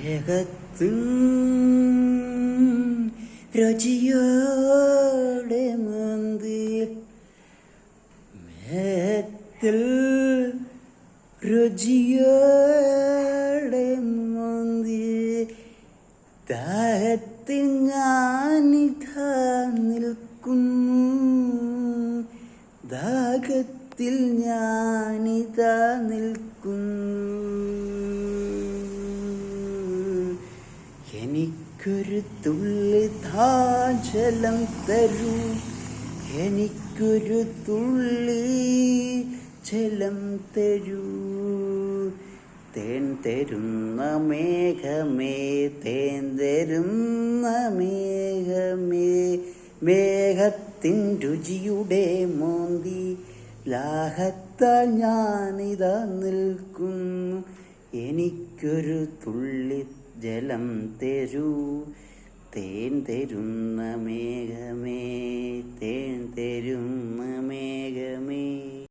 മേഘത്തിൻ രുചിയോടെ മന്ദിൽ മേഘത്തിൽ രുചിയോടെ മന്ദിൽ ദാഹത്തിൽ ഞാനിതാ നിൽക്കുന്നു, ദാഹത്തിൽ ഞാനിതാ നിൽക്കുന്നു. എനിക്കൊരു തുള്ളി ജലം തരൂ, എനിക്കൊരു തുള്ളി ജലം തരൂ. തേൻ തരുന്ന മേഘമേ, തേൻ തരുന്ന മേഘമേ, മേഘത്തിൻ രുചിയുടെ മോന്തി ലാഹത്താൽ ഞാനിതാ നിൽക്കുന്നു. എനിക്കൊരു തുള്ളി ജലം തരൂ, തേൻ തരുന്ന മേഘമേ, തേൻ തരും